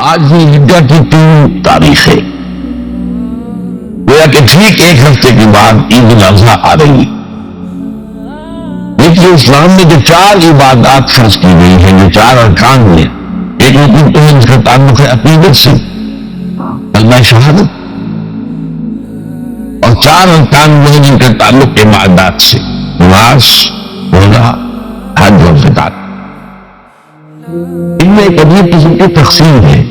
آج بھی عیدگاہ کی 3 تاریخ ہے، گویا کہ ٹھیک 1 ہفتے کے بعد عید الاضحیٰ آ رہی ہے۔ لیکن اسلام میں جو 4 عبادات فرض کی گئی ہیں، جو 4 ارکان ہیں، ایک رکن تو ہے جس کا تعلق ہے عقیدت سے، کلمہ شہادت، اور 4 ارکان وہ ہیں جن کا تعلق عبادات سے، نماز، روزہ، حج اور زکات۔ ان میں ایک عجیب قسم کی تقسیم ہے،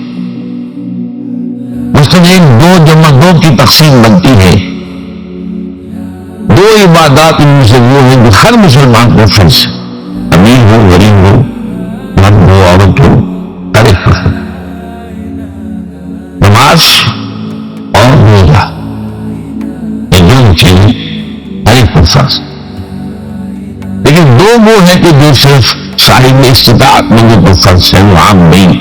مثلاً 2 جمع 2 کی تقسیم بنتی ہے۔ 2 عبادات ان میں سے وہ ہیں جو ہر مسلمان کو فرض ہے، امیر ہو، غریب ہو، مرد ہو، عورت ہو، ہر ایک پر نماز اور روزہ، یہ 2 چیزیں ہر ایک پر فرض۔ لیکن 2 وہ ہیں کہ جو صرف صاحب استطاعت لوگوں کو فرض ہے، وہ عام نہیں۔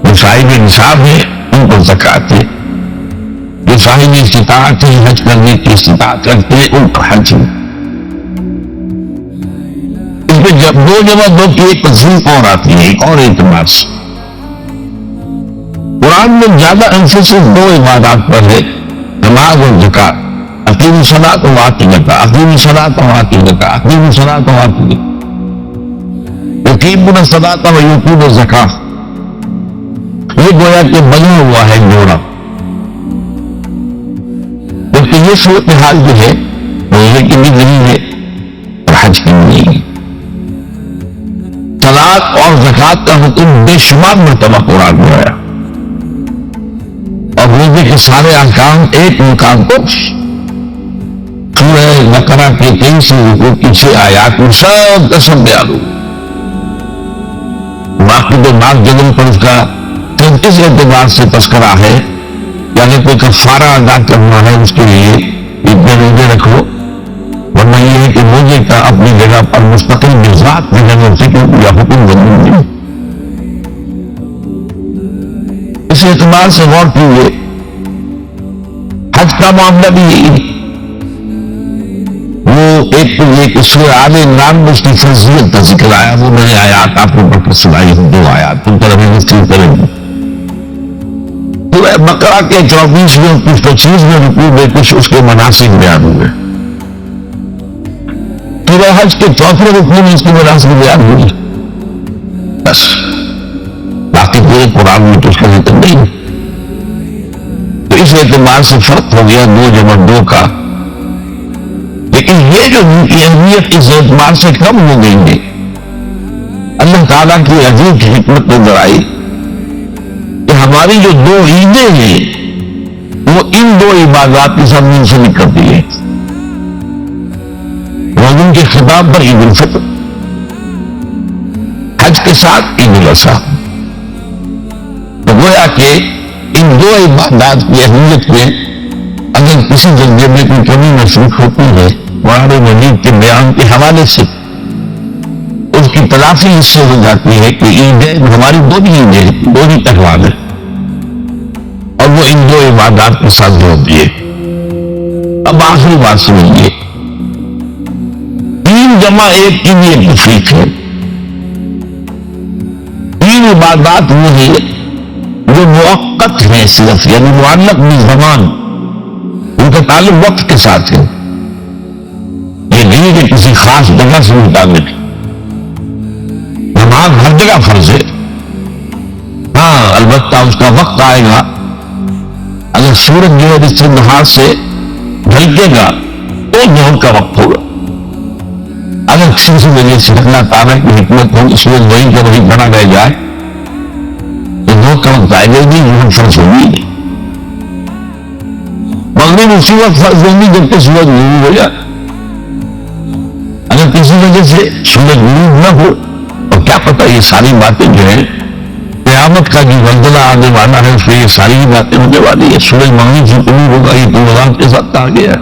جو صاحب نصاب ہے ان کو زکات ہے، جو صاحب استطاعت ہے، حج کرنے کی استطاعت رکھتے ہیں، ان کا حج ہے۔ اس میں جب 2 جمع 2 کی ایک تقسیم اور آتی ہے، ایک اور اعتبار سے قرآن میں زیادہ emphasis 2 عبادات پر ہے، نماز اور زکات۔ اقیموا الصلاۃ وآتوا الزکاۃ، اقیموا الصلاۃ وآتوا الزکاۃ، اقیموا الصلاۃ وآتوا الزکاۃ، یقیمون الصلاۃ ویؤتون الزکاۃ۔ یہ گویا کہ بنا ہوا ہے جوڑا، کیونکہ یہ صورتحال جو ہے روزے کی بھی نہیں ہے اور حج کی بھی نہیں ہے۔ صلاۃ اور زکات کا حکم بے شمار مرتبہ قرآن میں آیا، اور روزے کے سارے احکام ایک مقام کو سورہ بقرہ کے 23 رکوع کی 6 آیات میں سب کا سب بیان ہو۔ باقی تو بعض جگہوں پر اس کا 33 اعتبار سے تذکرہ ہے کہ اگر کوئی کفارہ ادا کرنا ہے اس کے لیے اتنے روزے رکھو، ورنہ یہ ہے کہ روزے کا اپنی جگہ پر مستقل بذات جگہ ذکر یا حکم ضرور ہے۔ اس اعتبار سے غور کیجیے، حج کا معاملہ بھی یہی ہے۔ وہ ایک تو یہ کہ سورہ آل عمران میں اس کی فضیلت کا ذکر آیا، وہ میں نے آیات آپ کو پڑھ کر سنائی ہوں، 2 آیات تم پر ابھی مستقل کریں گے۔ سورہ بقرہ کے 24ویں اور 25ویں رکوع میں کچھ اس کے مناسک بیان ہوئے۔ سورہ حج کے 4ویں رکوع میں اس کے مناسک بیان ہوئی، بس باقی پورے قرآن میں تو اس کا ذکر نہیں ہے۔ تو اس اعتبار سے فرق ہو گیا 2 جمع 2 کا۔ لیکن یہ جو ان کی اہمیت اس اعتبار سے کم ہو گئی ہے، اللہ تعالیٰ کی عجیب حکمت نظر آئی کہ ہماری جو 2 عیدیں ہیں وہ ان 2 عبادات کے ساتھ منسلک کرتی ہے۔ روزوں کے خطاب پر عید الفطر، حج کے ساتھ عید الاضحیٰ۔ تو گویا کہ ان 2 عبادات کی اہمیت میں اگر کسی درجے میں کوئی کمی محسوس ہوتی ہے قرآن مجید کے بیان کے حوالے سے، اس کی تلافی اس سے ہو جاتی ہے کہ عیدیں ہماری 2 عیدیں، 2 تہوار ہیں، اور وہ ان 2 عبادات کے ساتھ جوڑتی ہے۔ اب آخری بات سمجھیے، 3 جمع 1 کی بھی ایک تفریق ہے۔ 3 عبادات وہ ہیں جو موقت ہیں صرف، یعنی معلق بالزمان، ان کا تعلق وقت کے ساتھ ہے، یہ نہیں کہ کسی خاص جگہ سے مطابق۔ نماز ہر جگہ فرض ہے، ہاں البتہ اس کا وقت آئے گا، اگر سورج جو ہے اس سے نہار سے ڈھلکے گا تو ظہر کا وقت ہوگا۔ اگر کسی وجہ سے اللہ تعالیٰ کی حکمت ہو سورج وہیں کا وہیں بنا رہ جائے تو ظہر کا وقت آئے گا نہیں، ظہر فرض ہوگی نہیں۔ مغرب اسی وقت فرض ہوگی جب کہ سورج غروب ہو جائے۔ اگر کسی وجہ سے سورج غروب نہ ہو تو کیا پتہ، یہ ساری باتیں جو ہیں قیامت کا جو زلزلہ آنے والا ہے اس میں یہ ساری باتیں ہونے والی ہے۔ سورج مغرب سے غروب ہوگا، یہ تو رات کے ساتھ آ گیا،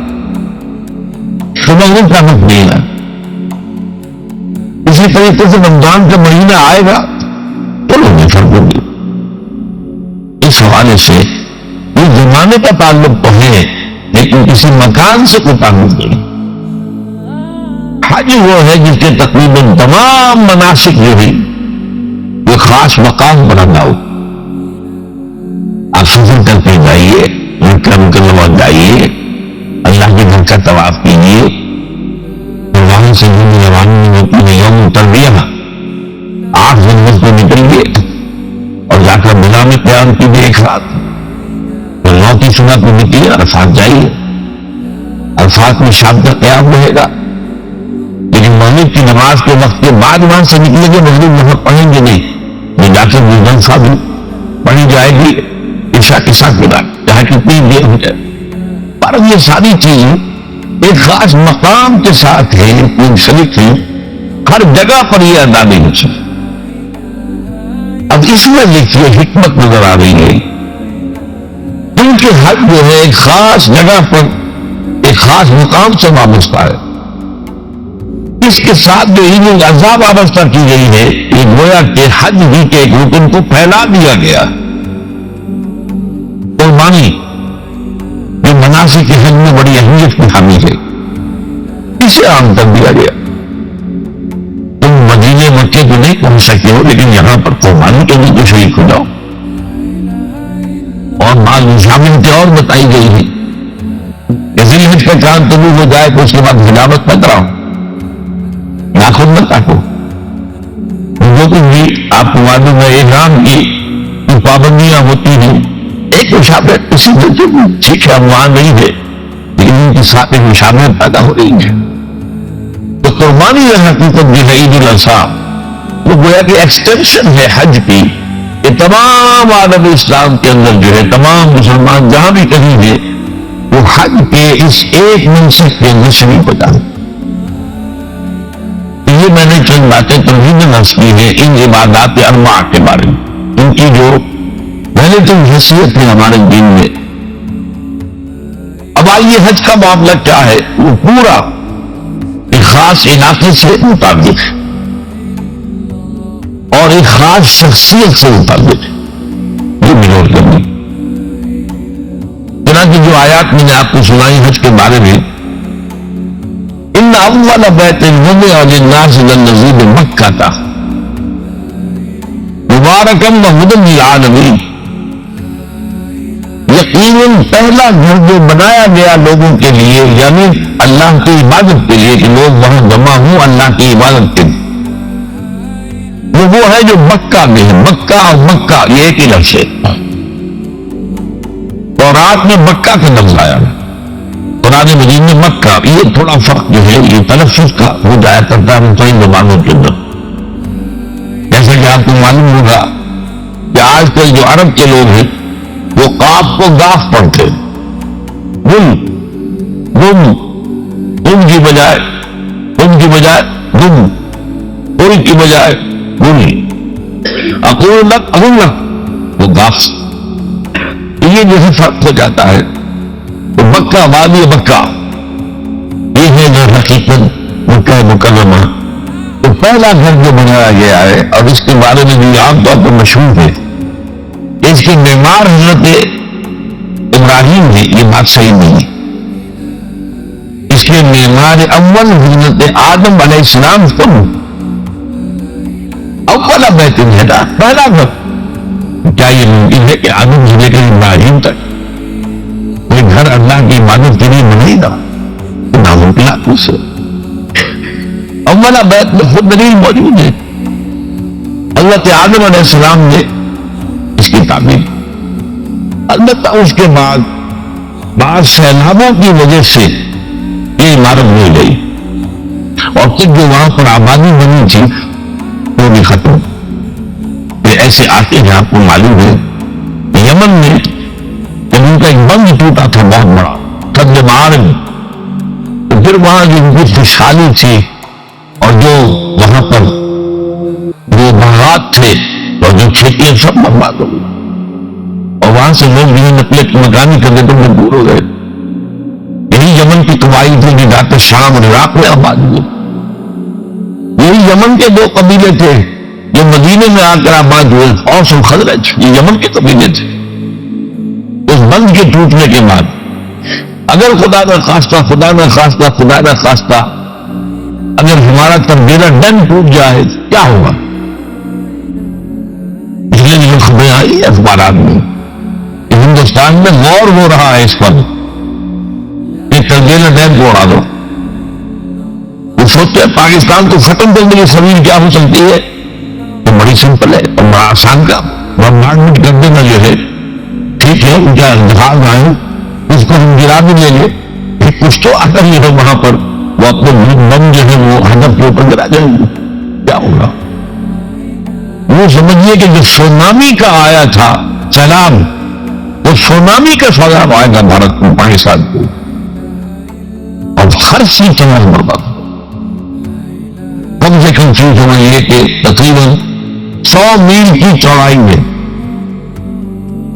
تو مغرب کا وقت نہیں ہے۔ اسی طریقے سے رمضان کا مہینہ آئے گا تو لوگ فرق ہوگی۔ اس حوالے سے یہ زمانے کا تعلق تو ہے لیکن کسی مکان سے کوئی تعلق نہیں۔ حج وہ ہے جس کے تقریباً تمام مناسک جو ہیں یہ خاص مقام پر ادا ہو، اور جائیے اللہ کے گھر کا طواف کیجیے، وہاں سے روانگی ہوتی ہے یوم تربیہ، 8 جنوری کو نکلیے اور جا کر منا میں قیام کیجیے ایک رات، پھر 9 کی صبح کو نکلیے عرفات جائیے، عرفات میں شام کا قیام رہے گا، لیکن مغرب کی نماز کے وقت کے بعد وہاں سے نکلیں گے، مغرب وہاں پڑھیں گے نہیں، یہ جا کے مزدلفہ بھی پڑھی جائے گی عشاء کے ساتھ کے بعد، چاہے کتنی دیر ہو جائے، پر یہ ساری چیزیں ایک خاص مقام کے ساتھ ہے، منسلک ہے، ہر جگہ پر یہ ادا نہیں ہو سکتا۔ اب اس میں دیکھیے حکمت نظر آ رہی ہے، کیونکہ حج جو ہے ایک خاص جگہ پر ایک خاص مقام سے وابستہ ہے، اس کے ساتھ جو عید الاضحیٰ وابستہ کی گئی ہے، یہ گویا کہ حج ہی کے ایک رکن کو پھیلا دیا گیا، قربانی جو مناسک حج میں بڑی اہمیت کی حامل ہے، اسے عام کر دیا گیا۔ تم مدینے مکے تو نہیں پہنچ سکتے ہو، لیکن یہاں پر قربانی کے لیے تو شریک ہو جاؤ، اور بعض نشانیاں اور بتائی گئی ہیں کہ ذی الحج کا چاند طلوع ہو جائے تو اس کے بعد حجامت نہ کراؤ، ناخن نہ کاٹو، جو کچھ بھی آپ کو معلوم ہے احرام کی پابندیاں ہوتی ہیں، ایک مشابہت اسی طریقے میں ٹھیک ہے ہم وہاں نہیں ہے، لیکن ان کے ساتھ ایک مشابہت پیدا ہو رہی ہے۔ تو قربانی حقیقت جو ہے عید الاضحیٰ، وہ گویا کہ ایکسٹینشن ہے حج کی، کہ تمام عالم اسلام کے اندر جو ہے تمام مسلمان جہاں بھی کہیں ہیں وہ حج کے اس ایک منصب کے اندر شریک ہو جائیں۔ یہ میں نے چند باتیں تمہید نص کی ہیں ان عبادات اربعہ کے بارے میں، ان کی جو پہلے تو حیثیت ہے ہمارے دین میں۔ اب آئیے حج کا معاملہ کیا ہے، وہ پورا ایک خاص علاقے سے متعلق ہے اور ایک خاص شخصیت سے متعلق ہے، یہ بنور کرنی۔ چنانچہ جو آیات میں نے آپ کو سنائی حج کے بارے میں، ان اول بیت وضع للناس للذی بمکہ مبارکا وہدی للعالمین، یقیناً پہلا گھر جو بنایا گیا لوگوں کے لیے، یعنی اللہ کی عبادت کے لیے، کہ لوگ وہاں جمع ہوں اللہ کی عبادت کے لیے، وہ ہے جو مکہ میں ہے۔ مکہ اور مکہ یہ ایک ہی لفظ ہے، تورات میں مکہ کا لفظ آیا، قرآن مجید میں مکہ، یہ تھوڑا فرق جو ہے یہ تلفظ کا ہو جایا کرتا ہے مختلف زبانوں کے اندر۔ جیسا کہ آپ کو معلوم ہوگا کہ آج کل جو عرب کے لوگ ہیں وہ قاف کو گاف پڑھتے، گم گم گم کی بجائے گم کی بجائے گم، گل کی بجائے گل، اقول لک اقول لک، وہ گاف، یہ جیسے فرق ہو جاتا ہے۔ تو مکہ وادی مکہ یہ ہے جو حقیقت مکہ مکرمہ، تو پہلا گھر جو بنایا گیا ہے، اور اس کے بارے میں جو عام طور پر مشہور ہے، اس کے معمار حضرت ابراہیم ہے، یہ بات صحیح نہیں ہے۔ اس کے معمار اول حضرت آدم علیہ السلام کو اول بیت الہدا، پہلا گھر۔ کیا یہ ممکن ہے کہ آدم سے لے کر ابراہیم تک کوئی گھر اللہ کی عبادت کے لیے بنائی تھا؟ ناممکن سے اولا بیت میں خود دلیل موجود ہے، حضرت آدم علیہ السلام نے اس کی تعمیر، البتہ اس کے بعد بعض سیلابوں کی وجہ سے یہ عمارت مل گئی، اور پھر جو وہاں پر آبادی بنی تھی وہ بھی ختم۔ یہ ایسے آتے ہیں، آپ کو معلوم ہے یمن میں جب ان کا ایک بند ٹوٹا تھا بہت بڑا قد معارم، تو پھر وہاں جو ان کی خوشحالی تھی اور جو وہاں پر جو باغات تھے اور جو کھیتیاں سب برباد ہو گئی، اور وہاں سے لوگ جو نقل مکانی کرنے تو مجبور ہو گئے۔ یہی یمن کی قبائل تھی جو جاتے شام اور عراق میں آباد ہوئے، یہی یمن کے دو قبیلے تھے جو مدینے میں آ کر آباد ہوئے، اوس اور خزرج، یہ یمن کے قبیلے تھے۔ اس بند کے ٹوٹنے کے بعد اگر خدا نہ خواستہ خدا نہ خواستہ خدا نہ خواستہ اگر ہمارا تربیرہ ڈن ٹوٹ جائے کیا ہوگا؟ پچھلے دنوں خبریں آئی اخبارات میں کہ ہندوستان میں غور ہو رہا ہے اس پر تلگیلا ڈیم کو اڑا دو. وہ سوچتے ہیں پاکستان کو ختم کرنے کی سبیل کیا ہو سکتی ہے؟ تو بڑی سمپل ہے اور بڑا آسان کام. بمبارڈمنٹ کر دینا جو ہے ٹھیک ہے، ان کا جہاز آئے اس کو ہم گرا بھی لیں گے، پھر کچھ تو اثر یہ ہے وہاں پر وہ اپنے بم جو ہے وہ ہدف کے اوپر گرا جائیں گے. کیا ہوگا؟ وہ سمجھیے کہ جو سونامی کا آیا تھا سیلاب، وہ سونامی کا سیلاب آئے گا بھارت کو، پاکستان کو، اور ہر چیز سمجھ برباد. کم سے کم چیز سمجھیے کہ تقریباً 100 میل کی چوڑائی میں،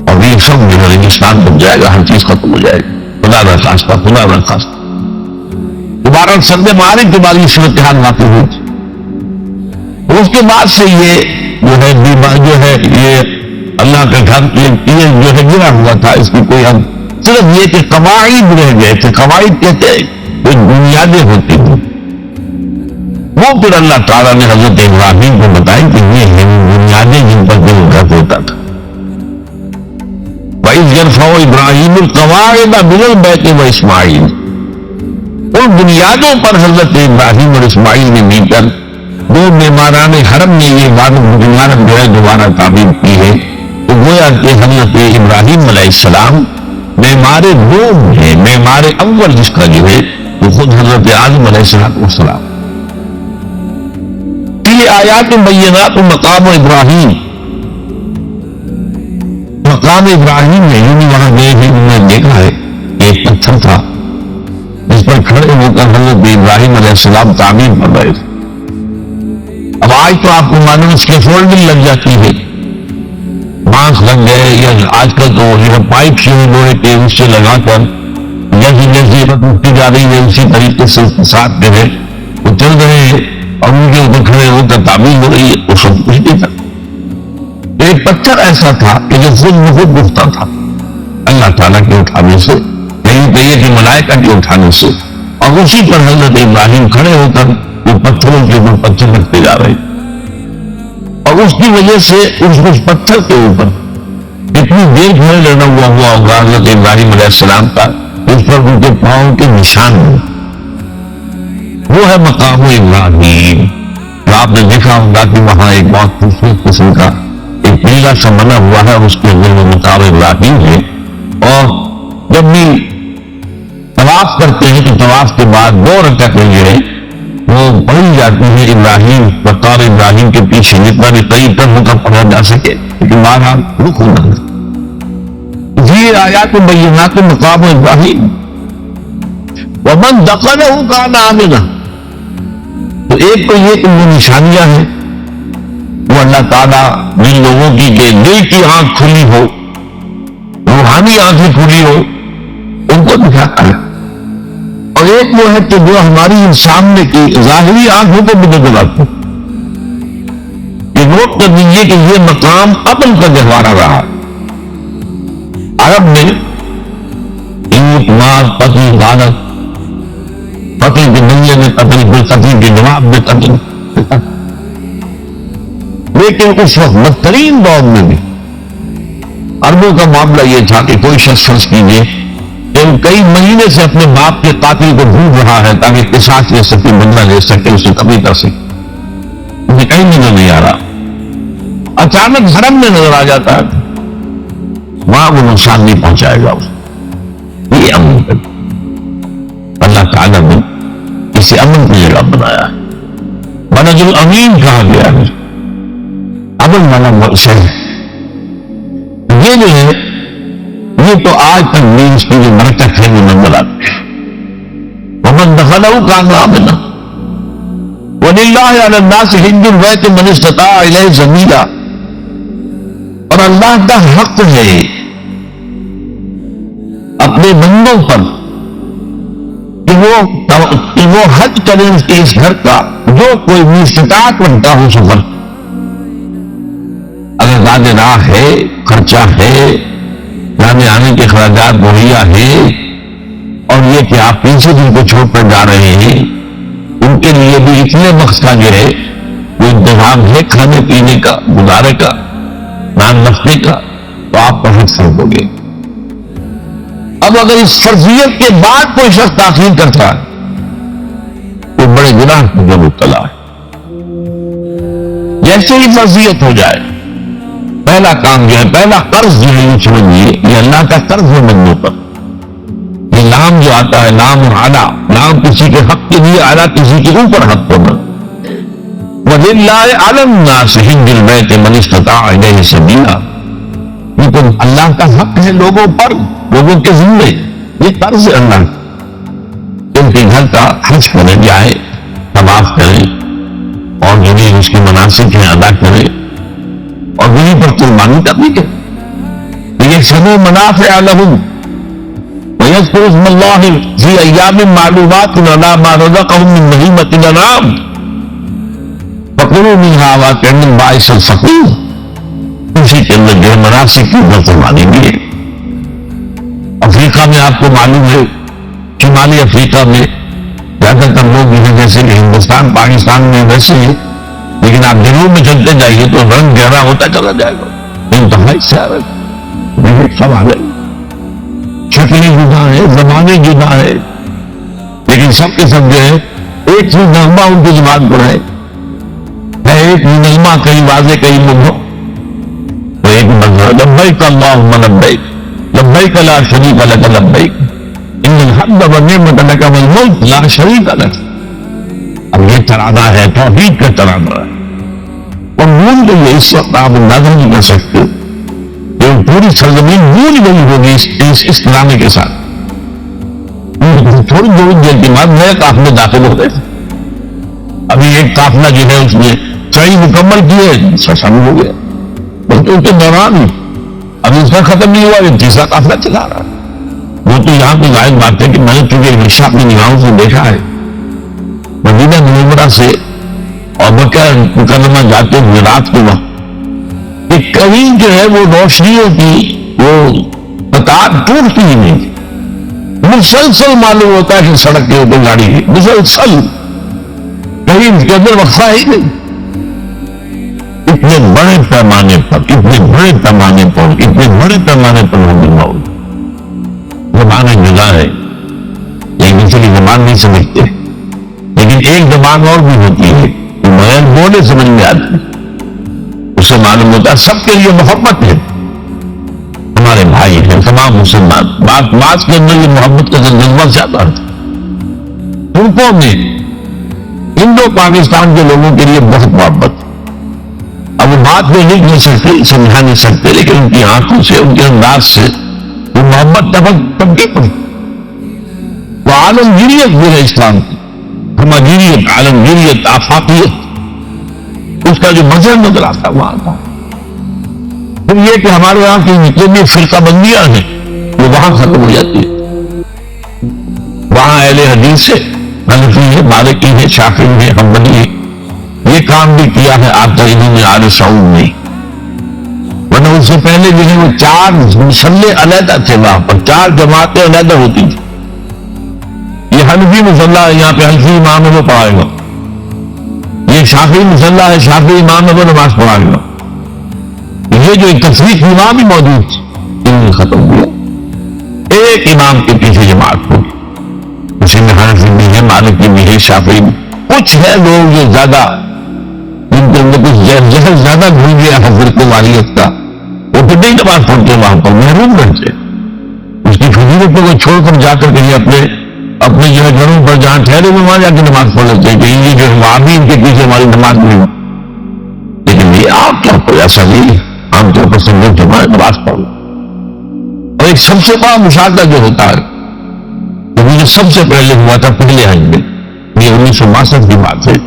اور یہ سب جو ہے ہندوستان بن جائے گا، ہر چیز ختم ہو جائے گی. خدا نہ خواستہ، خدا نہ خواستہ. دوبارہ سرد معارک کے بعد یہ صورتحال واقع ہوئی تھی. اس کے بعد سے یہ جو ہے جو ہے یہ اللہ کا گھر یہ جو ہے گرا ہوا تھا. اس کی کوئی ہم صرف یہ کہ قواعد رہ گئے تھے. قواعد کہتے ہیں کوئی بنیادیں ہوتی تھیں، وہ پھر اللہ تعالیٰ نے حضرت ابراہیم کو بتائی کہ یہ ہیں بنیادیں جن پر دل گھر ہوتا تھا. وَإِذْ يَرْفَعُ إِبْرَاهِيمُ الْقَوَاعِدَ مِنَ الْبَيْتِ وَإِسْمَاعِيلُ، ان بنیادوں پر حضرت ابراہیم اور اسماعیل نے مل کر دو معماران حرم نے یہ عمارت جو ہے دوبارہ تعمیر کی ہے. تو گویا کہ حضرت ابراہیم علیہ السلام معمار دوم ہے، معمار اول جس کا جو ہے وہ خود حضرت آدم علیہ السلام. یہ آیات بینات مقام ابراہیم، مقام ابراہیم میں یوں وہاں گئے ہیں، انہوں نے دیکھا ہے ایک پتھر تھا جس پر کھڑے ہو کر حضرت ابراہیم علیہ السلام تعمیر کر رہے تھے. اب آج تو آپ کو معلوم اس کے فولڈنگ لگ جاتی ہے، بانس لگ گئے، یا آج کل تو یہ پائپ سے لوہے کے اس سے لگا کر جیسی جیسی اٹھتی جا رہی ہے اسی طریقے سے ساتھ جو ہے وہ چل رہے ہیں اور ان کے اوپر کھڑے ہو کر تعمیر ہو رہی ہے. اس وقت کچھ نہیں تھا. ایک پتھر ایسا تھا کہ جو خود بخود اٹھتا تھا اللہ تعالیٰ کے اٹھانے سے، نہیں کہیے کہ ملائکہ کے اٹھانے سے، اور اسی پر حضرت ابراہیم کھڑے ہو کر وہ پتھروں کے اوپر پتھر رکھتے جا رہے. اور اس کی وجہ سے اس پتھر کے اوپر کتنی دیر کھڑے رہنا ہوا ہوگا حضرت ابراہیم علیہ السلام کا، اس پر ان کے پاؤں کے نشان ہیں. وہ ہے مقام ابراہیم. آپ نے دیکھا ہوگا کہ وہاں ایک بہت خوبصورت قسم کا ایک پیلا سا بنا ہوا ہے، اس کے اندر وہ مقام ابراہیم ہے. اور جب بھی طواف کرتے ہیں تو طواف کے بعد 2 رکعتیں جو ہے وہ پڑھی جاتی ہے ابراہیم، مقام ابراہیم کے پیچھے جتنا بھی قریب تک ہو کر پڑھا جا سکے، لیکن بہرحال رک ہونا ہے. یہ آیات بینات مقام ابراہیم. ومن دخلہ کان آمنا. تو ایک تو یہ کہ وہ نشانیاں ہیں، وہ اللہ تعالیٰ جن لوگوں کی کہ دل کی آنکھ کھلی ہو، روحانی آنکھیں کھلی ہو، ان کو دکھاتا ہے. اور ایک وہ ہے کہ جو ہماری سامنے کی ظاہری آنکھوں کو بھی نظر آتی. یہ نوٹ کر دیجیے کہ یہ مقام امن کا گہوارہ رہا. عرب میں عید، مار، قتل، غارت، قتل کے بنیے میں قتل، قتل کے جواب میں قتل. لیکن اس وقت بدترین دور میں بھی عربوں کا معاملہ یہ تھا کہ کوئی شخص فرض کیجیے کہ کئی مہینے سے اپنے باپ کے قاتل کو ڈھونڈ رہا ہے تاکہ قصاص لے سکے، بدلہ لے سکے، اسے کمی کر سکے. مجھے کہیں نظر نہیں آ رہا. اچانک حرم میں نظر آ جاتا ہے، وہاں وہ نقصان نہیں پہنچائے گا. یہ امن ہے. اللہ تعالیٰ نے اسے امن کی جگہ بنایا ہے. بلد الامین کہا گیا ہے، امن والا شہر. یہ جو ہے یہ تو آج تک بھی اس کی جو برکت ہے وہ نظر آتی ہے. ومن دخلہ کان آمنا وللہ علی الناس حج البیت من استطاع الیہ سبیلا. اور اللہ کا حق ہے اپنے بندوں پر کہ وہ حج کریں اس گھر کا جو کوئی بھی استطاعت رکھتا ہو سفر. اگر زیادہ راہ ہے، خرچہ ہے، جانے آنے کے اخراجات مہیا ہے، اور یہ کہ آپ پیچھے جن کو چھوڑ کر جا رہے ہیں ان کے لیے بھی اتنے وقت کا جو ہے وہ انتظام ہے کھانے پینے کا، گزارے کا، نان رکھنے کا، تو آپ کا حج فرض ہو گئے. اب اگر اس فرضیت کے بعد کوئی شخص تاخیر کرتا ہے تو بڑے گناہ میں مبتلا ہے. جیسے ہی فرضیت ہو جائے پہلا کام جو ہے، پہلا قرض جو ہے یہ سمجھیے یہ اللہ کا قرض ہے بندوں پر. یہ لام جو آتا ہے لام اعلیٰ، لام کسی کے حق کے لیے، اعلیٰ کسی کے اوپر حق پر. وَلِلَّهِ عَلَى النَّاسِ حِجُّ الْبَيْتِ مَنِ اسْتَطَاعَ إِلَيْهِ سَبِيلًا. لیکن اللہ کا حق ہے لوگوں پر، لوگوں کے ذمے. یہ قرض ہے اللہ کا. ان کے گھر کا حج کرے، جائے، طواف کرے اور جو بھی اس کے مناسک ہیں ادا کرے اور وہیں پر قربانی کرنی ہے. لِيَشْهَدُوا مَنَافِعَ لَهُمْ وَيَذْكُرُوا اسْمَ اللَّهِ فِي أَيَّامٍ مَّعْلُومَاتٍ عَلَىٰ مَا رَزَقَهُم مِّن بَهِيمَةِ الْأَنْعَامِ فَكُلُوا مِنْهَا وَأَطْعِمُوا الْبَائِسَ الْفَقِيرَ. اسی کے اندر جو مناسک کی قربانی بھی ہے. افریقہ میں آپ کو معلوم ہے، شمالی افریقہ میں زیادہ تر لوگ ہیں جیسے کہ ہندوستان پاکستان میں ویسے ہی، لیکن آپ جنوب میں چلتے جائیے تو رنگ گہرا ہوتا چلا جائے گا. انتہائی سب آ گئے، شکلیں جدا ہیں، زبانیں جدا ہیں، لیکن سب کے سب جو ہے ایک ہی نغمہ ان کی زبان پر ہے. ایک ہی نغمہ، کہیں واضح کہیں مبہم. تو ایک مذہب لبیک اللہم لبیک لبیک لا شریک لک لبیک ان الحمد والنعمت لک والملک لا شریک لک. اب یہ ترانہ ہے، توحید کا ترانہ ہے. اور مول کے لیے اس وقت آپ اندازہ نہیں کر سکتے کہ پوری سرزمین مول گئی ہوگی اس ترانے کے ساتھ. تھوڑی دور دیر کے بعد نئے قافلے داخل ہو گئے. ابھی ایک قافلہ جو ہے اس نے کئی مکمل کیے، شامل ہو گیا. بلکہ اس کے دوران ابھی اس کا ختم نہیں ہوا، یہ تیسرا قافلہ چلا رہا. وہ تو یہاں پہ ظاہر بات ہے کہ میں نے چونکہ ہمیشہ اپنی نگاہوں سے دیکھا ہے مدینہ منورہ سے اور مکہ مکرمہ جاتے ہوئے رات کے وقت کہ کہیں جو ہے وہ روشنیوں کی وہ قطار ٹوٹتی ہی نہیں. مسلسل معلوم ہوتا ہے کہ سڑک کے اوپر گاڑی ہے، مسلسل، کہیں اس کے اندر وقفہ ہی نہیں. اتنے بڑے پیمانے پر زبانیں جدا ہے. ایک دوسرے کی زبان نہیں سمجھتے، لیکن ایک زبان اور بھی ہوتی ہے جو بغیر بولے سمجھ میں آتی ہے. اسے معلوم ہوتا ہے سب کے لیے محبت ہے، ہمارے بھائی ہیں تمام مسلمان. بات کے اندر یہ محبت کا جذبہ زیادہ ہے. ترکوں میں ہندو پاکستان کے لوگوں کے لیے بہت محبت. اب وہ بات میں لکھ نہیں سکتے، سمجھا نہیں سکتے، لیکن ان کی آنکھوں سے، ان کے انداز سے وہ محبت تبکی پڑی. وہ عالمگیریت بھی ہے اسلام کی، ہمگیریت، عالمگیریت، آفاقیت، اس کا جو مظہر نظر آتا وہاں تھا. پھر یہ کہ ہمارے یہاں کی جتنے بھی فرقہ بندیاں ہیں وہ وہاں ختم ہو جاتی ہے. وہاں اہل حدیث ہے، حنفی ہے، مالکی ہے، شافعی ہے، حنبلی ہے. یہ کام بھی کیا ہے آپ کا انہوں نے آل سعود میں. ورنہ اس سے پہلے جو ہے وہ 4 مسلح علیحدہ تھے، وہاں پر 4 جماعتیں علیحدہ ہوتی تھی. یہ حنفی مسلح ہے، یہاں پہ حنفی امام ہے وہ پڑھائے گا. یہ شافعی مسلح ہے، شافعی امام ہے وہ نماز پڑھائے گا. یہ جو ایک تفریق امام بھی موجود تھی انہوں نے ختم کیا. ایک امام کے پیچھے جماعت ہوگی، اسی میں حنفی بھی ہے، مالکی بھی ہے، شافعی بھی. کچھ ہے لوگ جو زیادہ جن کے اندر کچھ زہر زیادہ گھل گیا ہے فرقے واریت کا، وہ پھر نہیں نماز پڑھتے، وہاں پر محروم رہتے. اس کی فضیلتوں کو چھوڑ کر جا کر کے اپنے جو ہے گھروں پر جہاں ٹھہرے ہوئے وہاں جا کے نماز پڑھ لیتے ہیں کہ یہ جو ہے ان کے پیچھے ہماری نماز نہیں. لیکن یہ عام طور پر ایسا نہیں، عام طور پر سنگل جماعت نماز پڑھ. اور ایک سب سے بڑا مشاہدہ جو ہوتا ہے وہ مجھے سب سے پہلے ہوا تھا پہلے آئیں گے، یہ 1962 کی بات ہے.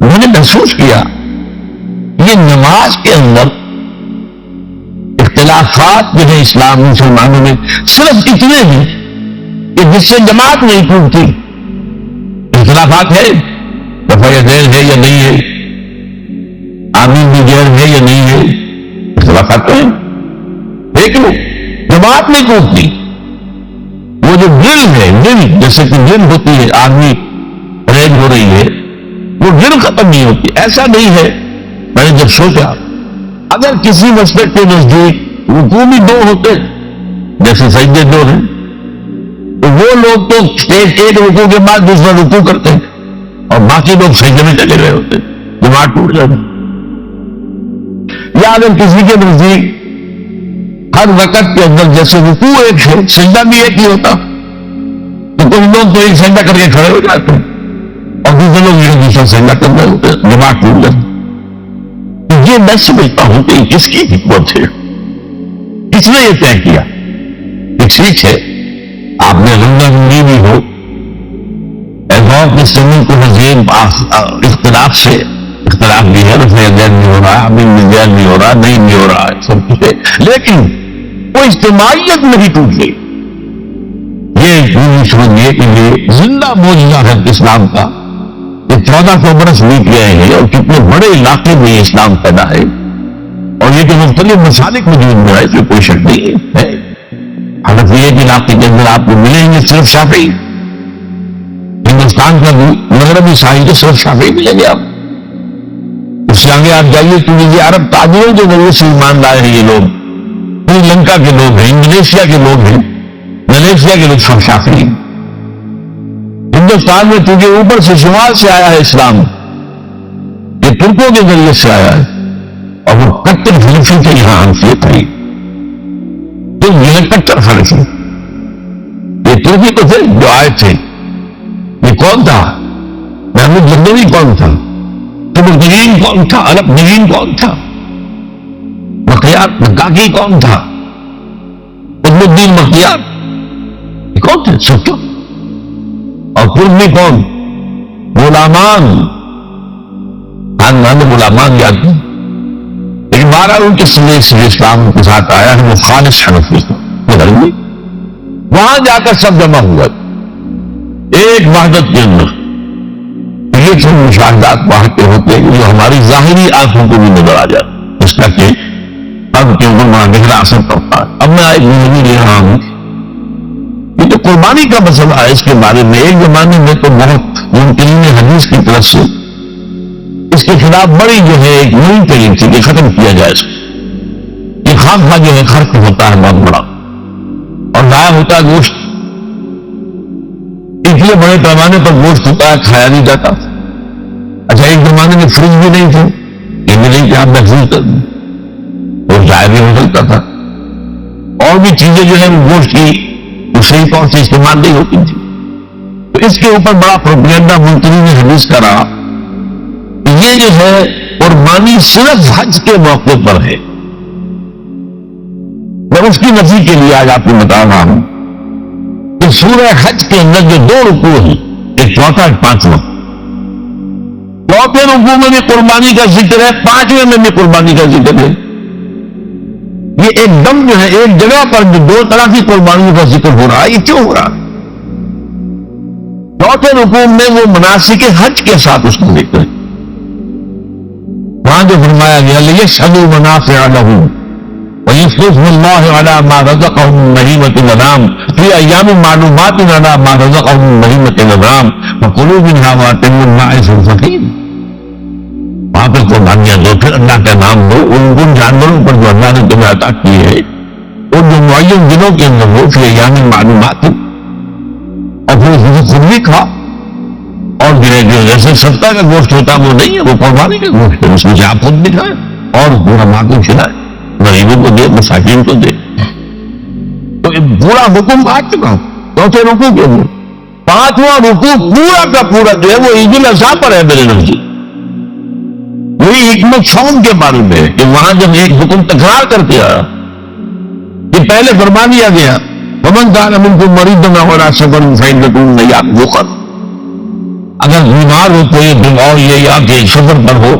میں نے محسوس کیا یہ نماز کے اندر اختلافات جو ہے اسلام مسلمانوں میں صرف اتنے ہیں کہ جس سے جماعت نہیں ٹوٹتی. اختلافات ہے، رفع دین ہے یا نہیں ہے، آمین بھی غیر ہے یا نہیں ہے، اختلافات تو ہیں، لیکن جماعت نہیں ٹوٹتی. وہ جو دل ہے، دل جیسے کہ دل ہوتی ہے، آدمی ریڈ ہو رہی ہے، وہ دل ختم نہیں ہوتی. ایسا نہیں ہے. میں نے جب سوچا اگر کسی مسلک کے نزدیک رکوع بھی 2 ہوتے، جیسے سجدے دو ہیں، تو وہ لوگ تو ایک رکوع کے بعد دوسرا رکوع کرتے ہیں اور باقی لوگ سجدے میں چلے گئے ہوتے، جماعت ٹوٹ جاتی۔ یا اگر کسی کے نزدیک ہر رکعت کے اندر جیسے رکوع ایک ہے سجدہ بھی ایک ہی ہوتا، تو کچھ لوگ تو ایک سجدہ کر کے کھڑے ہو جاتے ہیں اور دوسرے لوگ یہ دوسرا سجدہ کر رہے ہوتے ہیں، جماعت ٹوٹ جاتی۔ یہ میں سمجھتا ہوں کہ کس کی حکمت ہے، کس نے یہ طے کیا کہ ٹھیک ہے آپ نے رنگا رنگی بھی ہو ایغور کے سنی کو نظیر اختلاف سے اختلاف بھی ہے، رفع یدین نہیں ہو رہا، امین نزیل نہیں ہو رہا، نہیں ہو رہا، سب کچھ ہے، لیکن وہ اجتماعیت نہیں ٹوٹ گئی۔ یہ پوری سمجھیے کہ یہ زندہ معجزہ ہے اسلام کا، 1400 برس بیت گئے ہیں اور کتنے بڑے علاقے میں اسلام پیدا ہے، اور یہ کہ مختلف مسالک موجود میں ہے، اس میں کوئی شک نہیں ہے۔ حنفیہ کے علاقے کے اندر آپ کو ملیں گے صرف شافعی، ہندوستان کا مغربی ساحل تو صرف شافعی ملیں گے آپ۔ اس سے آگے آپ جائیے تو یہ عرب تاجروں کے ذریعے سے ایمان لائے ہیں یہ لوگ، سری لنکا کے لوگ ہیں، انڈونیشیا کے لوگ ہیں، ملیشیا کے لوگ سب شافعی۔ ہندوستان میں چونکہ اوپر سے شمال سے آیا ہے اسلام، یہ ترکوں کے ذریعے سے آیا ہے، اور وہ کٹر حنفی تھے، یہاں حنفیت تھی، تو یہ کٹر حنفی، یہ ترکی تو تھے جو آئے تھے۔ یہ کون تھا؟ محمود غزنوی کون تھا؟ تبرکین کون تھا؟ عرب نگین کون تھا؟ مقیار مکاکی کون تھا؟ قطب الدین مقیار یہ کون تھے؟ سب تو اور قربی کون؟ غلامان، خاندان غلامان یاد نہیں، لیکن 12 ان کے سلے سے اسلام کے ساتھ آیا ہے، وہ خالص حنفی تھا۔ وہاں جا کر سب جمع ہوا ایک وحدت کے اندر، یہ سب مشاہدات وہاں کے ہوتے ہیں جو ہماری ظاہری آنکھوں کو بھی نظر آ جاتا، اس کا کہ اب کے اوپر وہاں گہرا اثر پڑتا ہے۔ اب میں ایک نہیں لے رہا ہوں، یہ جو قربانی کا مسئلہ ہے اس کے بارے میں ایک زمانے میں تو بہت ممکن حدیث کی طرف سے اس کے خلاف بڑی جو ہے ایک مہم چلی تھی کہ ختم کیا جائے اس کو، یہ خاکہ جو ہے خرچ ہوتا ہے بہت بڑا اور ضائع ہوتا ہے گوشت، اس لیے بڑے پیمانے پر گوشت ہوتا ہے، کھایا نہیں جاتا۔ اچھا ایک زمانے میں فریج بھی نہیں تھے، یہ بھی نہیں کہ آپ محفوظ کر دیں، اور ضائع بھی ہو سکتا تھا، اور بھی چیزیں جو ہے گوشت کی صحیح طور سے استعمال نہیں ہوتی تھی، تو اس کے اوپر بڑا پروپیگنڈا منکرین حدیث کا رہا۔ یہ جو ہے قربانی صرف حج کے موقع پر ہے، میں اس کی نفی کے لیے آج آپ کو بتا رہا ہوں کہ سورہ حج کے اندر جو 2 رکوع ہیں، ایک چوتھا ایک پانچواں، چوتھے رکوع میں بھی قربانی کا ذکر ہے، پانچویں میں بھی قربانی کا ذکر ہے۔ یہ ایک دم جو ہے ایک جگہ پر جو 2 طرح کی قربانیوں کا ذکر ہو رہا ہے، یہ کیوں ہو رہا ہے؟ چوتھے رکوع میں وہ مناسک حج کے ساتھ اس کو ذکر ہے، وہاں جو فرمایا گیا لِيَشْهَدُوا مَنَافِعَ لَهُمْ وَيَذْكُرُوا اللَّهَ عَلَى مَا رَزَقَهُم مِّن بَهِيمَةِ الْأَنْعَامِ فِي أَيَّامٍ مَّعْلُومَاتٍ عَلَى مَا رَزَقَهُم مِّن بَهِيمَةِ الْأَنْعَامِ فَكُلُوا مِنْهَا وَأَطْعِمُوا الْبَائِسَ الْفَقِيرَ۔ وہاں پہ قربانیاں دو، پھر اللہ کا نام دو ان جانوروں پر جو اللہ نے تمہیں عطا کیے ہیں، اور جو معین دنوں کے اندر ہو فی ایام معلومات، اور پھر خود بھی کھا، اور جو جیسے صدقہ کا گوشت ہوتا ہے وہ نہیں ہے، وہ قربانی کا گوشت ہے، اس میں سے آپ خود بھی کھائیں اور پورا ماں کو کھلائیں، غریبوں کو دے، مساکین کو دے۔ تو پورا حکم آ چکا چوتھے رکوع کے اندر، پانچواں رکوع پورا کا پورا جو ہے وہ عید الاضحیٰ پر ہے میرے نزدیک۔ وہی حکمت صوم کے بارے میں کہ وہاں جب ایک حکم تکرار کر کے آیا کہ پہلے فرما دیا گیا وَمَنْ كَانَ مِنْكُمْ مَرِيضًا أَوْ عَلَىٰ سَفَرٍ فَعِدَّةٌ مِّنْ أَيَّامٍ أُخَرَ، اگر بیمار ہو کوئی اور یہ یا کہ سفر پر ہو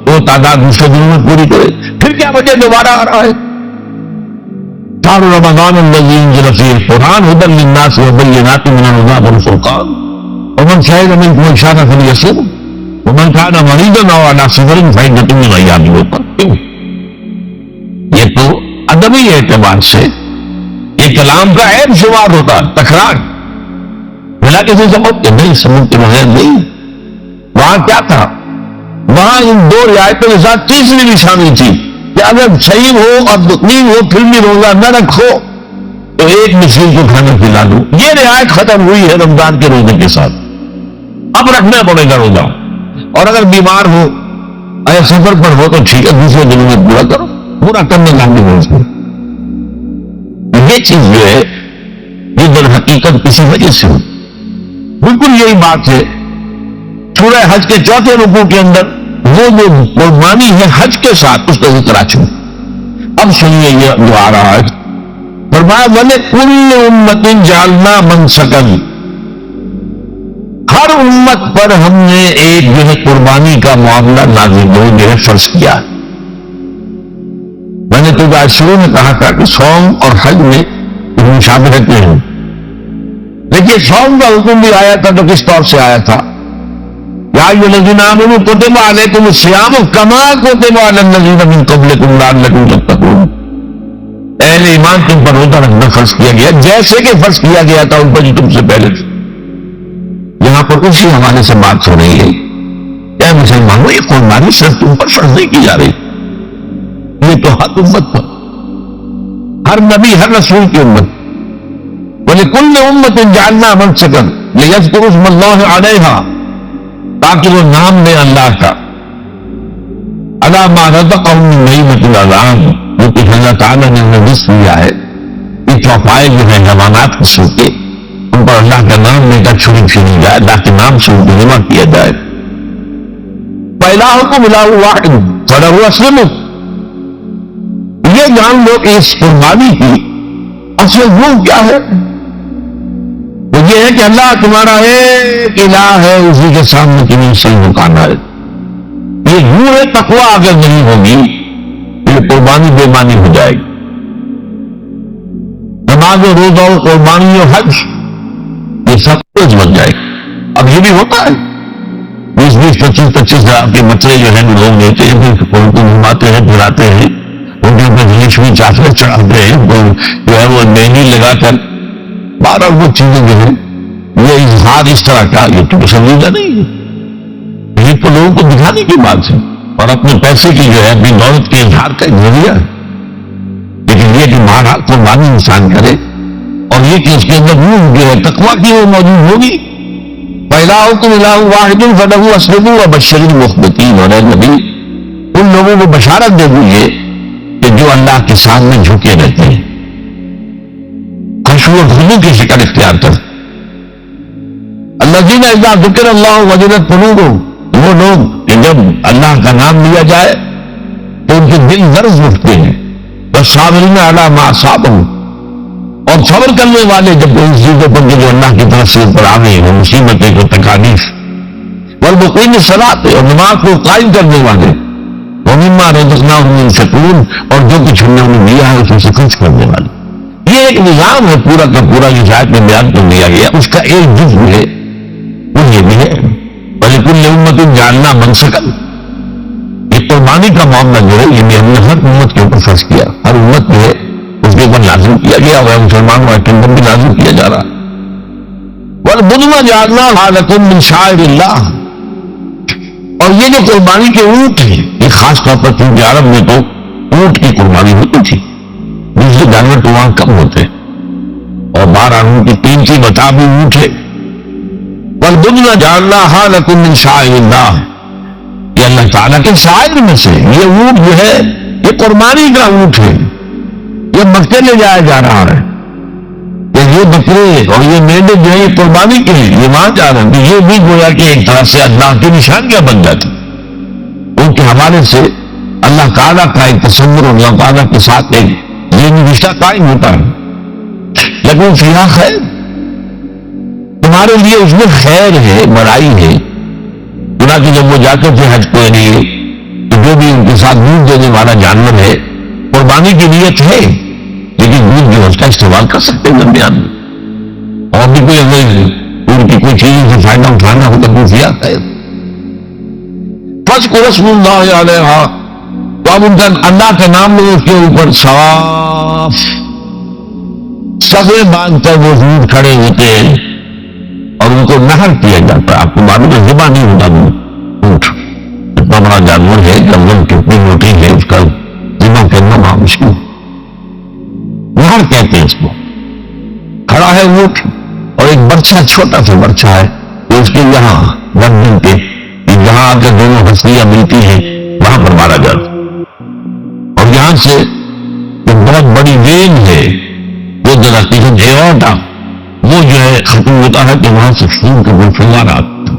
تو تعداد مستقبل میں پوری کرے۔ پھر کیا وجہ دوبارہ آ رہا ہے؟ شهر رمضان الذي أنزل فيه القرآن هدى للناس وبينات من الهدى والفرقان ومن شهد منكم الشهر فليصوم ومن كان مريضا أو على سفر فعدة من أيام أخرى۔ یہ تو ادبی اعتبار سے یہ کلام کا عیب شمار ہوتا، تکرار بلا کسی سبب کے نہیں، سبب کے بغیر نہیں۔ وہاں کیا تھا؟ وہاں ان 2 رعایتوں کے ساتھ تیسری بھی شامل تھی کہ اگر صحیح ہو اور نہیں ہو پھر بھی روزہ نہ رکھو، تو ایک مسکین کو کھانا کھلا دوں. یہ رعایت ختم ہوئی ہے رمضان کے روزے کے ساتھ. اب رکھنا پڑے گا روزہ. اور اگر بیمار ہو یا سفر پر ہو تو ٹھیک ہے, دوسرے دنوں میں پورا کرو, پورا کرنے کا بھی ہو. اس میں یہ چیز جو ہے یہ در حقیقت کسی وجہ سے ہو. بالکل یہی بات ہے سورہ حج کے چوتھے رکوع کے اندر وہ جو قربانی ہے حج کے ساتھ اس کا ذکر آ چکا. اب سنیے یہ جو آ رہا ہے, فرمایا وَلِكُلِّ أُمَّةٍ جَعَلْنَا مَنْسَكًا, ہر امت پر ہم نے ایک جو ہے قربانی کا معاملہ نازل جو ہے فرض کیا. میں نے تو آج شروع میں کہا تھا کہ صوم اور حج میں مشابہتیں ہیں, لیکن صوم کا حکم بھی آیا تھا تو کس طور سے آیا تھا؟ یا ایھا الذین آمنوا کتب علیکم الصیام کما کتب علی الذین من قبلکم لعلکم تتقون. اہل ایمان تم پر روزہ رکھنا فرض کیا گیا جیسے کہ فرض کیا گیا تھا ان پر جو تم سے پہلے تھے. یہاں پر اسی حوالے سے بات ہو رہی ہے. اے مسلمانوں, یہ قربانی صرف تم پر فرض نہیں کی جا رہی, یہ تو ہر امت پر, ہر نبی ہر رسول کی امت. وَلِكُلِّ أُمَّةٍ جَعَلْنَا مَنْسَكًا لِيَذْكُرُوا اسْمَ اللَّهِ عَلَيْهَا, تاکہ وہ نام لے اللہ کا, عَلَىٰ مَا رَزَقَهُم مِّن بَهِیمَةِ الْأَنْعَامِ, جو کچھ اللہ تعالیٰ نے انہیں رزق دیا ہے یہ چوپائے جو ہیں حیوانات کے سو کے, ان پر اللہ کا نام لے کر چھری پھیری جائے, اللہ کے نام سے ان کو ذبح کیا جائے. فَإِلَٰهُكُمْ إِلَٰهٌ وَاحِدٌ فَلَهُ أَسْلِمُوا. یہ جان لو کہ اس قربانی کی اصل روح کیا ہے؟ وہ یہ ہے کہ اللہ تمہارا ایک الہ ہے, اسی کے سامنے تمہیں صحیح مکانا ہے. یہ روح ہے تقویٰ اگر نہیں ہوگی یہ قربانی بے معنی ہو جائے گی. نماز و روزہ و قربانی و حج یہ سب کچھ بن جائے گی. اب یہ بھی ہوتا ہے 20-25 ہزار کے بچے جو ہیں لوگ لیتے ہیں, ان کو گھماتے ہیں پھراتے ہیں, ان کے اوپر ریشمی چادر چڑھاتے ہیں, جو ہے وہ مہندی لگا کر 12 وہ چیزیں جو ہے یہ اظہار اس طرح کا, یہ تو پسندیدہ نہیں ہے, یہ تو لوگوں کو دکھانے کی بات ہے اور اپنے پیسے کی جو ہے اپنی دولت کے اظہار کا ایک ذریعہ ہے. لیکن یہ کہ مہارا قربانی انسان کرے اور یہ کہ اس کے اندر روح جو ہے تقویٰ کی وہ موجود ہوگی. فَإِلَٰهُكُمْ إِلَٰهٌ وَاحِدٌ فَلَهُ أَسْلِمُوا وَبَشِّرِ الْمُخْبِتِينَ. اور اے نبی ان لوگوں کو بشارت دے دیجیے کہ جو اللہ کے سامنے جھکے رہتے ہیں, خشوع و خضوع کی شکل اختیار کر. الذین اذا ذکر اللہ وجلت قلوبہم, وہ لوگ کہ جب اللہ کا نام لیا جائے تو ان کے دل لرز اٹھتے ہیں. والصابرین علی ما اصابہم, اور صبر کرنے والے جب ان چیزوں پر جو اللہ کی طرف سے اوپر آنے وہ مصیبتیں کو تکالیف. والمقیم الصلاۃ, اور نماز کو قائم کرنے والے. ومما رزقناہم ينفقون, اور جو کچھ ہم نے انہیں دیا ہے اس میں سے خرچ کرنے والے. یہ ایک نظام ہے پورا کا پورا جو آیت میں بیان کر دیا گیا, اس کا ایک جزء ہے وہ یہ بھی ہے وَلِكُلِّ أُمَّةٍ جَعَلْنَا مَنْسَكًا. یہ قربانی کا معاملہ جو ہے یہ بھی ہم نے ہر امت کے اوپر فرض کیا, ہر امت جو ہے اس کے اوپر لازم کیا گیا, اور مسلمانوں کے اندر بھی لازم کیا جا رہا. وَالْبُدْنَ جَعَلْنَاهَا لَكُم مِّن شَعَائِرِ اللَّهِ, اور یہ جو قربانی کے اونٹ ہیں یہ خاص طور پر کیونکہ عرب میں تو اونٹ کی قربانی ہوتی تھی, دوسرے جانور تو وہاں کم ہوتے, اور 12 اونٹ کی 3 کی بتا بھی اونٹ ہے. وَالْبُدْنَ جَعَلْنَاهَا لَكُم مِّن شَعَائِرِ اللَّهِ, یہ اللہ تعالیٰ کے شاعر میں سے یہ اونٹ جو ہے یہ قربانی کا اونٹ ہے, یہ مکے لے جایا جا رہا ہے. یہ بکرے اور یہ میڈے جو ہے یہ قربانی کے لیے یہ وہاں جا رہے ہیں, تو یہ بھی گویا کہ ایک طرح سے اللہ کی نشانیاں بن جاتی. ان کے حوالے سے اللہ تعالیٰ کا ایک تصور اور اللہ تعالیٰ کے ساتھ ایک ذہنی رشتہ قائم ہوتا ہے. لیکن فیہا خیر, تمہارے لیے اس میں خیر ہے, بڑائی ہے. چنانچہ جب وہ جاتے تھے حج کے لیے تو جو بھی ان کے ساتھ دودھ دینے والا جانور ہے قربانی کی نیت ہے, لیکن دودھ جو اس کا استعمال کر سکتے ہیں درمیان میں, اور بھی کوئی اگر ان کی کوئی چیز سے فائدہ اٹھانا ہو تو کوئی کیا ہے. فَاذْكُرُوا اسْمَ اللَّهِ عَلَيْهَا, تو اب ان کا اللہ کا نام لو اس کے اوپر. صاف سفید باندھ کر وہ دودھ کھڑے ہوتے ہیں اور ان کو نہر کیا جاتا ہے. آپ کو معلوم ہے ذبح نہیں ہوتا اونٹ, اتنا بڑا جانور ہے, جنگل کتنی موٹی ہے, اس کا ذبح کرنا بہت مشکل. نہر کہتے ہیں اس کو. کھڑا ہے اونٹ اور ایک برچھا چھوٹا سا برچھا ہے وہ اس کے یہاں گردن پہ، جہاں آ کے دونوں ہستیاں ملتی ہیں وہاں پر مارا جاتا، اور یہاں سے ایک بہت بڑی وین ہے وہ درختی ہے ایورٹا، وہ جو ہے ختم ہوتا ہے تو وہاں سے خون کا فوارہ آتا،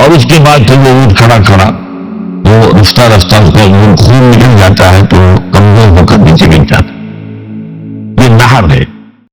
اور اس کے بعد پھر وہ اونٹ کھڑا کھڑا وہ رفتہ رفتہ اس کا خون نکل جاتا ہے تو کمزور ہو کر نیچے گر جاتا ہے۔ یہ نہر ہے۔